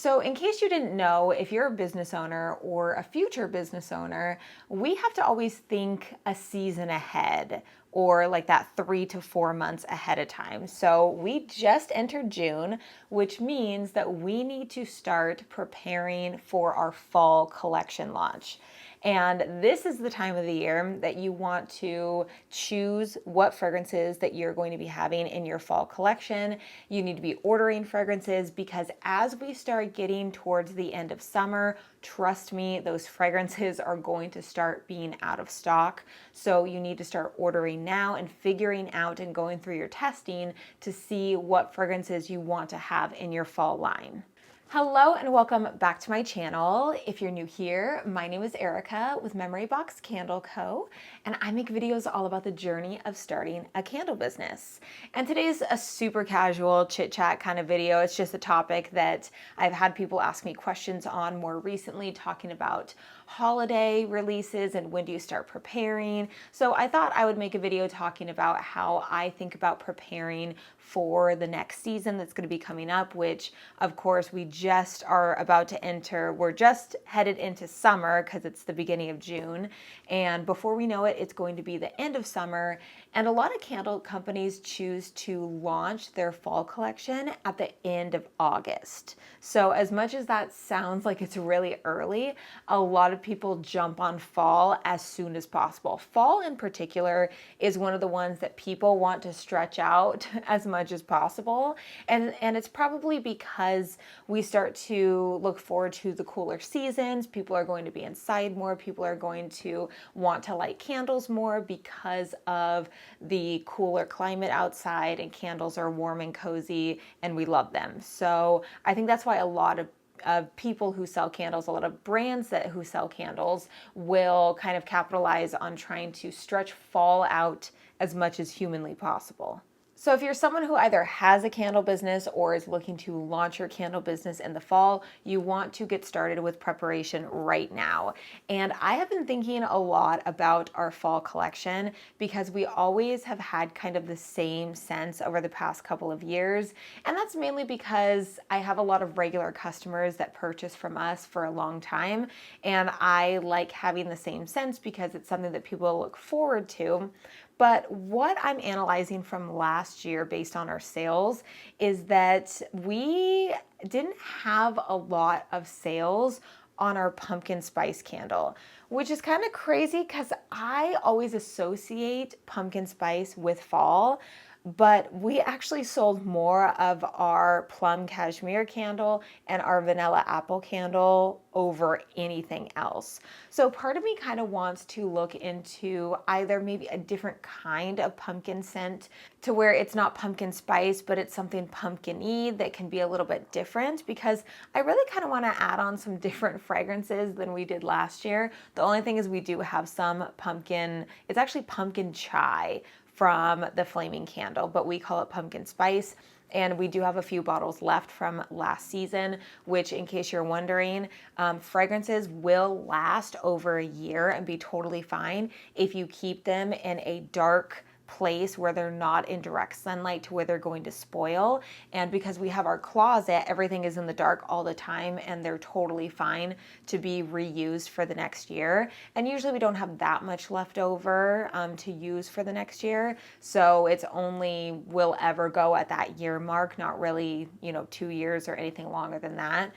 So, in case you didn't know, if you're a business owner or a future business owner, we have to always think a season ahead or like that 3 to 4 months ahead of time. So, we just entered June, which means that we need to start preparing for our fall collection launch. And this is the time of the year that you want to choose what fragrances that you're going to be having in your fall collection. You need to be ordering fragrances because as we start getting towards the end of summer, trust me, those fragrances are going to start being out of stock. So you need to start ordering now and figuring out and going through your testing to see what fragrances you want to have in your fall line. Hello and welcome back to my channel. If you're new here, my name is Erica with Memory Box Candle Co. And I make videos all about the journey of starting a candle business. And today's a super casual chit chat kind of video. It's just a topic that I've had people ask me questions on more recently, talking about holiday releases and when do you start preparing. So I thought I would make a video talking about how I think about preparing for the next season that's going to be coming up, which of course we just are about to enter. We're just headed into summer because it's the beginning of June. And before we know it, it's going to be the end of summer. And a lot of candle companies choose to launch their fall collection at the end of August. So as much as that sounds like it's really early, a lot of people jump on fall as soon as possible. Fall in particular is one of the ones that people want to stretch out as much as possible. And it's probably because we start to look forward to the cooler seasons. People are going to be inside more. People are going to want to light candles more because of the cooler climate outside, and candles are warm and cozy and we love them. So I think that's why a lot of people who sell candles, a lot of brands who sell candles will kind of capitalize on trying to stretch fall out as much as humanly possible. So if you're someone who either has a candle business or is looking to launch your candle business in the fall, you want to get started with preparation right now. And I have been thinking a lot about our fall collection because we always have had kind of the same sense over the past couple of years. And that's mainly because I have a lot of regular customers that purchase from us for a long time. And I like having the same sense because it's something that people look forward to. But what I'm analyzing from last year based on our sales is that we didn't have a lot of sales on our pumpkin spice candle, which is kind of crazy because I always associate pumpkin spice with fall. But we actually sold more of our plum cashmere candle and our vanilla apple candle over anything else. So part of me kind of wants to look into either maybe a different kind of pumpkin scent to where it's not pumpkin spice, but it's something pumpkin-y that can be a little bit different, because I really kind of want to add on some different fragrances than we did last year. The only thing is we do have some pumpkin, it's actually pumpkin chai from the flaming candle, but we call it pumpkin spice. And we do have a few bottles left from last season, which, in case you're wondering, fragrances will last over a year and be totally fine if you keep them in a dark place where they're not in direct sunlight to where they're going to spoil. And because we have our closet, everything is in the dark all the time and they're totally fine to be reused for the next year. And usually we don't have that much left over to use for the next year. So it's only will ever go at that year mark, not really, 2 years or anything longer than that.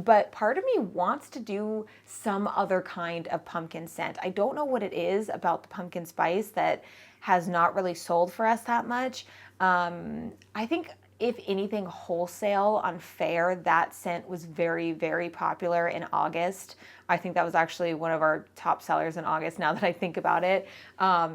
But part of me wants to do some other kind of pumpkin scent. I don't know what it is about the pumpkin spice that has not really sold for us that much. I think if anything, wholesale on Fair, that scent was very, very popular in August. I think that was actually one of our top sellers in August, now that I think about it.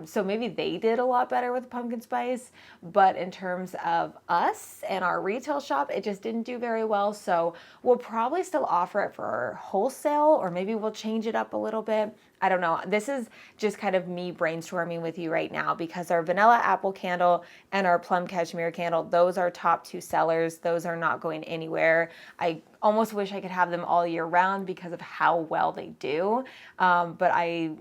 So maybe they did a lot better with pumpkin spice, but in terms of us and our retail shop, it just didn't do very well. So we'll probably still offer it for wholesale, or maybe we'll change it up a little bit. I don't know. This is just kind of me brainstorming with you right now, because our vanilla apple candle and our plum cashmere candle, those are top 2 sellers. Those are not going anywhere. I almost wish I could have them all year round because of how well well they do. But I,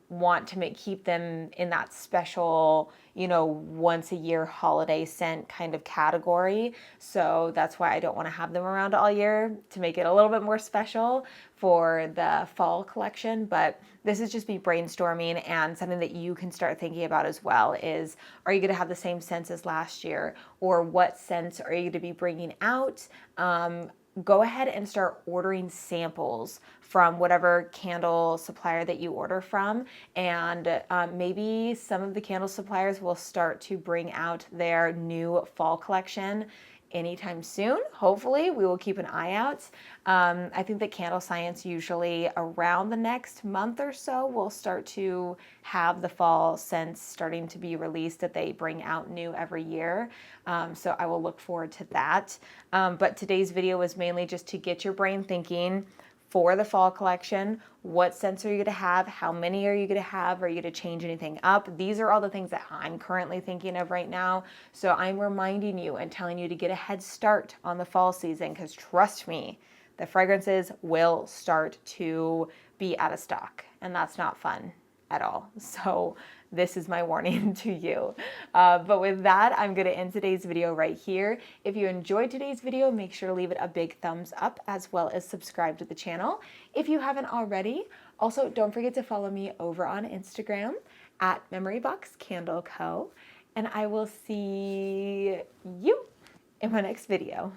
want to keep them in that special, once a year holiday scent kind of category. So that's why I don't want to have them around all year, to make it a little bit more special for the fall collection. But this is just me brainstorming, and something that you can start thinking about as well is, are you going to have the same scents as last year, or what scents are you going to be bringing out? Go ahead and start ordering samples from whatever candle supplier that you order from, and maybe some of the candle suppliers will start to bring out their new fall collection anytime soon. Hopefully, we will keep an eye out. I think that Candle Science usually around the next month or so will start to have the fall scents starting to be released that they bring out new every year. So I will look forward to that. But today's video was mainly just to get your brain thinking for the fall collection. What scents are you going to have? How many are you going to have? Are you going to change anything up? These are all the things that I'm currently thinking of right now. So I'm reminding you and telling you to get a head start on the fall season, because trust me, the fragrances will start to be out of stock, and that's not fun at all. So this is my warning to you. But with that, I'm going to end today's video right here. If you enjoyed today's video, make sure to leave it a big thumbs up, as well as subscribe to the channel if you haven't already. Also, don't forget to follow me over on Instagram at Memory Box Candle Co. And I will see you in my next video.